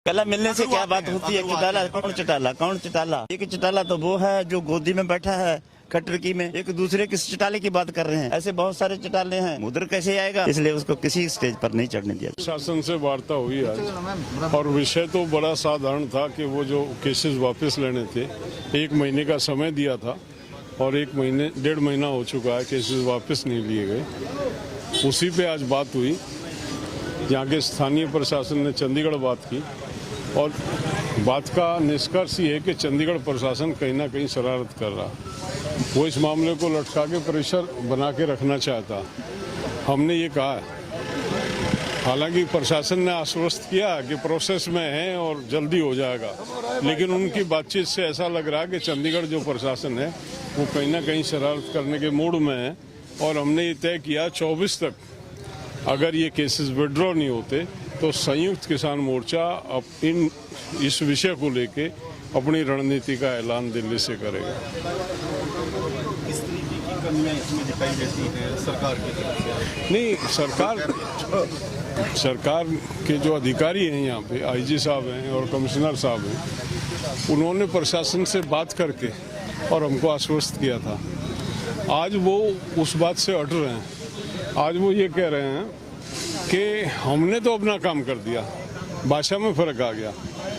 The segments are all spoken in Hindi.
कला मिलने से क्या बात होती है? चटाला कौन चटाला? कौन चटाला? एक चटाला तो वो है जो गोदी में बैठा है खटरकी में, एक दूसरे किस चटाले की बात कर रहे हैं। ऐसे बहुत सारे चटाले हैं, उधर कैसे आएगा? इसलिए उसको किसी स्टेज पर नहीं चढ़ने दिया। शासन से वार्ता हुई आज और विषय तो बड़ा साधारण था कि वो जो केसेस वापस लेने थे, 1 महीने का समय दिया था और 1.5 महीना हो चुका है, केसेस वापस नहीं लिए गए। उसी पे आज बात हुई। यहाँ के स्थानीय प्रशासन ने चंडीगढ़ बात की और बात का निष्कर्ष ये है कि चंडीगढ़ प्रशासन कहीं ना कहीं शरारत कर रहा। वो इस मामले को लटका के प्रेशर बना के रखना चाहता। हमने ये कहा है, हालांकि प्रशासन ने आश्वस्त किया कि प्रोसेस में है और जल्दी हो जाएगा, लेकिन उनकी बातचीत से ऐसा लग रहा है कि चंडीगढ़ जो प्रशासन है वो कहीं ना कहीं शरारत करने के मूड में है। और हमने ये तय किया 24 तक अगर ये केसेस विड्रॉ नहीं होते तो संयुक्त किसान मोर्चा अब इस विषय को लेके अपनी रणनीति का ऐलान दिल्ली से करेगा। किस तरीके की कमियां इसमें दिखाई देती है सरकार की तरफ से? नहीं, सरकार के जो अधिकारी हैं यहाँ पे, आईजी साहब हैं और कमिश्नर साहब हैं, उन्होंने प्रशासन से बात करके और हमको आश्वस्त किया था। आज वो उस बात से अड़ रहे हैं। आज वो ये कह रहे हैं कि हमने तो अपना काम कर दिया, भाषा में फर्क आ गया।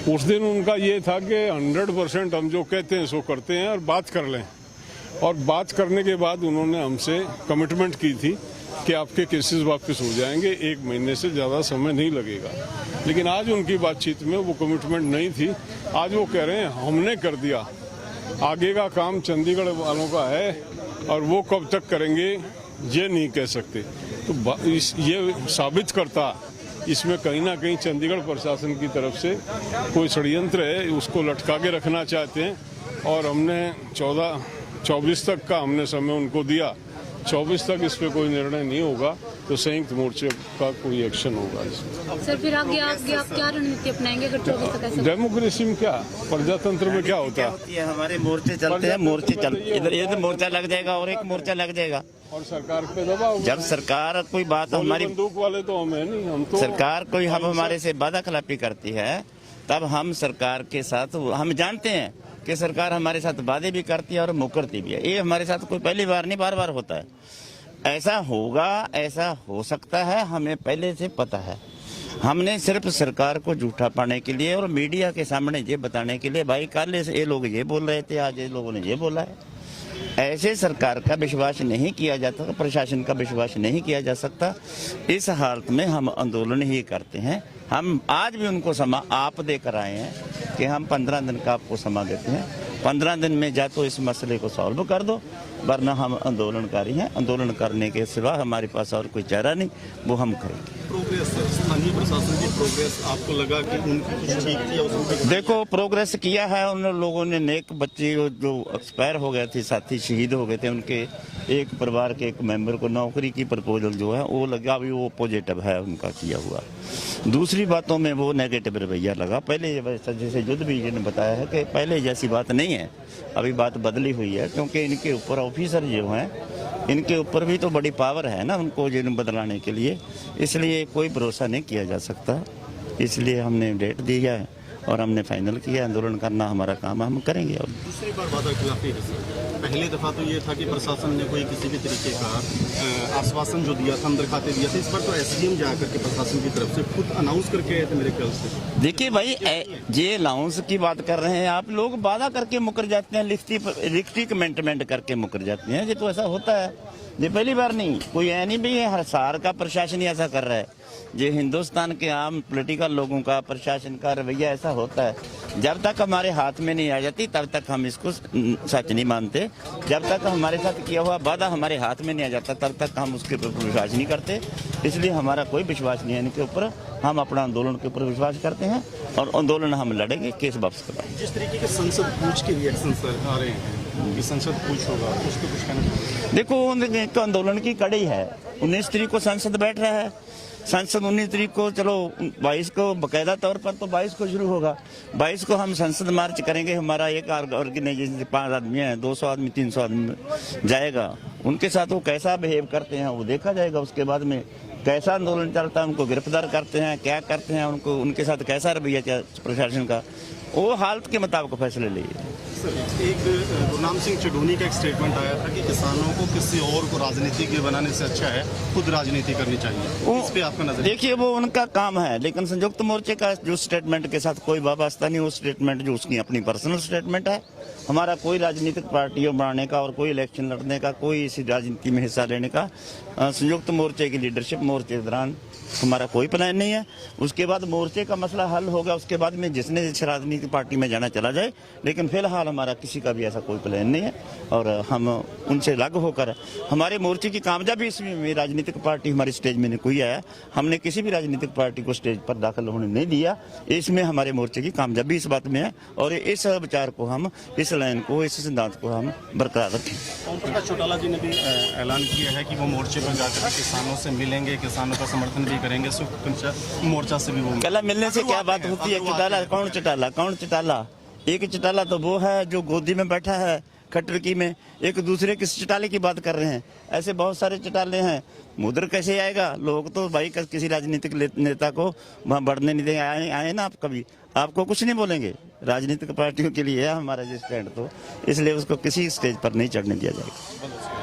उस दिन उनका ये था कि 100% हम जो कहते हैं सो करते हैं और बात कर लें। और बात करने के बाद उन्होंने हमसे कमिटमेंट की थी कि आपके केसेस वापस हो जाएंगे, 1 महीने से ज़्यादा समय नहीं लगेगा। लेकिन आज उनकी बातचीत में वो कमिटमेंट नहीं थी। आज वो कह रहे हैं हमने कर दिया, आगे का काम चंडीगढ़ वालों का है और वो कब तक करेंगे ये नहीं कह सकते। तो ये साबित करता इसमें कहीं ना कहीं चंडीगढ़ प्रशासन की तरफ से कोई षड्यंत्र है, उसको लटका के रखना चाहते हैं। और हमने 24 तक का हमने समय उनको दिया। 24 तक इस पे कोई निर्णय नहीं होगा तो संयुक्त मोर्चे का कोई एक्शन होगा इसमें। सर फिर आगे आप क्या रणनीति अपनाएंगे अगर 24 तक ऐसा? डेमोक्रेसी में क्या, प्रजातंत्र में क्या होता है? हमारे मोर्चे चलते हैं, मोर्चे चलते, इधर मोर्चा लग जाएगा और एक मोर्चा लग जाएगा और सरकार पे दबाव। जब सरकार कोई बात हमारी, बंदूक वाले तो हमें नहीं, हम तो सरकार कोई हम हमारे से वादा खिलाफी करती है तब हम सरकार के साथ, हम जानते हैं कि सरकार हमारे साथ वादे भी करती है और मुकरती भी है। ये हमारे साथ कोई पहली बार नहीं, बार बार होता है। ऐसा होगा, ऐसा हो सकता है, हमें पहले से पता है। हमने सिर्फ सरकार को झूठा पाने के लिए और मीडिया के सामने ये बताने के लिए, भाई कल से ये लोग ये बोल रहे थे, आज ये लोगों ने ये बोला है। ऐसे सरकार का विश्वास नहीं किया जाता, प्रशासन का विश्वास नहीं किया जा सकता। इस हालत में हम आंदोलन ही करते हैं। हम आज भी उनको समा आप देकर आए हैं कि हम 15 दिन का आपको समा देते हैं। 15 दिन में या तो इस मसले को सॉल्व कर दो, वरना हम आंदोलनकारी हैं। आंदोलन करने के सिवा हमारे पास और कोई चारा नहीं, वो हम करेंगे। प्रोग्रेस, स्थानीय प्रशासन की प्रोग्रेस आपको लगा कि उनकी कुछ ठीक थी? और देखो प्रोग्रेस किया है उन लोगों ने। नेक बच्चे जो एक्सपायर हो गए थे, साथी शहीद हो गए थे, उनके एक परिवार के एक मेंबर को नौकरी की प्रपोजल जो है वो लगा, अभी वो पॉजिटिव है उनका किया हुआ। दूसरी बातों में वो नेगेटिव रवैया लगा। पहले जैसे युद्ध भी ने बताया है कि पहले जैसी बात नहीं है, अभी बात बदली हुई है। क्योंकि इनके ऊपर ऑफिसर जो हैं, इनके ऊपर भी तो बड़ी पावर है ना उनको जिन बदलाने के लिए, इसलिए कोई भरोसा नहीं किया जा सकता। इसलिए हमने डेट दी है और हमने फाइनल किया आंदोलन करना हमारा काम, हम करेंगे। और दूसरी बार वादा खिलाफी है सर। पहले दफा तो ये था कि प्रशासन ने कोई किसी भी तरीके का आश्वासन जो दिया था, अंदर खाते दिया था। इस बार तो एसडीएम जाकर के प्रशासन की तरफ से खुद अनाउंस करके आए थे मेरे ख्याल से। देखिए भाई, ये अनाउंस की बात कर रहे हैं आप लोग, वादा करके मुकर जाते हैं, लिखती कमेंटमेंट करके मुकर जाते हैं। ये तो ऐसा होता है, ये पहली बार नहीं। कोई है नहीं भी हर साल का प्रशासन ही ऐसा कर रहा है। ये हिंदुस्तान के आम पॉलिटिकल लोगों का, प्रशासन का रवैया ऐसा होता है। जब तक हमारे हाथ में नहीं आ जाती तब तक हम इसको सच नहीं मानते। जब तक हमारे साथ किया हुआ वादा हमारे हाथ में नहीं आ जाता तब तक हम उसके ऊपर विश्वास नहीं करते। इसलिए हमारा कोई विश्वास नहीं है इनके ऊपर। हम अपना आंदोलन के ऊपर विश्वास करते हैं और आंदोलन हम लड़ेंगे, केस वापस करवाएंगे। जिस तरीके के संसद पूछ के रिएक्शन सर आ रहे हैं कि संसद पूछ होगा, उसको कुछ कहना? देखो आंदोलन की कड़ी है। 19 तारीख को संसद बैठ रहा है। संसद 19 तारीख को, चलो 22 को बाकायदा तौर पर तो 22 को शुरू होगा। 22 को हम संसद मार्च करेंगे। हमारा एक ऑर्गेनाइजेशन से 5 आदमी हैं, 200 आदमी 300 आदमी जाएगा। उनके साथ वो कैसा बिहेव करते हैं वो देखा जाएगा। उसके बाद में कैसा आंदोलन चलता है, उनको गिरफ्तार करते हैं, क्या करते हैं, उनको उनके साथ कैसा रवैया प्रशासन का, वो हालत के मुताबिक फैसले लिए। एक गुरनाम सिंह चडोनी का एक स्टेटमेंट आया था कि किसानों को किसी और को राजनीतिज्ञ बनाने से अच्छा है खुद राजनीति करनी चाहिए, इस पे आपका नजर? देखिए वो उनका काम है, लेकिन संयुक्त मोर्चे का जो स्टेटमेंट के साथ कोई वास्ता नहीं, वो स्टेटमेंट जो उसकी अपनी पर्सनल स्टेटमेंट है। हमारा कोई राजनीतिक पार्टियों बनाने का और कोई इलेक्शन लड़ने का, कोई इसी राजनीति में हिस्सा लेने का संयुक्त मोर्चे की लीडरशिप मोर्चे के दौरान हमारा कोई प्लान नहीं है। उसके बाद मोर्चे का मसला हल होगा, उसके बाद में जिसने जिस राजनीतिक पार्टी में जाना चला जाए, लेकिन फिलहाल हमारा किसी का भी ऐसा कोई प्लान नहीं है। और हम उनसे अलग होकर हमारे मोर्चे की कामयाबी इसमें राजनीतिक पार्टी हमारी स्टेज में नहीं कोई आया, हमने किसी भी राजनीतिक पार्टी को स्टेज पर दाखिल होने नहीं दिया। इसमें हमारे मोर्चे की कामयाबी इस बात में है और इस विचार को हम, इस लाइन को, इस सिद्धांत को हम बरकरार रखें। ओम प्रकाश चौटाला जी ने भी ऐलान किया है कि वो मोर्चे पर जाकर किसानों से मिलेंगे, किसानों का समर्थन भी करेंगे, मोर्चा से भी वो कला मिलने से क्या बात होती है? चटाला कौन चटाला, कौन चटाला? एक चटाला तो वो है जो गोदी में बैठा है खटरकी में, एक दूसरे किस चटाले की बात कर रहे हैं। ऐसे बहुत सारे चटाले हैं, मुद्र कैसे आएगा? लोग तो भाई किसी राजनीतिक नेता को वहाँ बढ़ने नहीं देंगे। आए ना आप कभी, आपको कुछ नहीं बोलेंगे। राजनीतिक पार्टियों के लिए है हमारा जो स्टैंड, तो इसलिए उसको किसी स्टेज पर नहीं चढ़ने दिया जाएगा।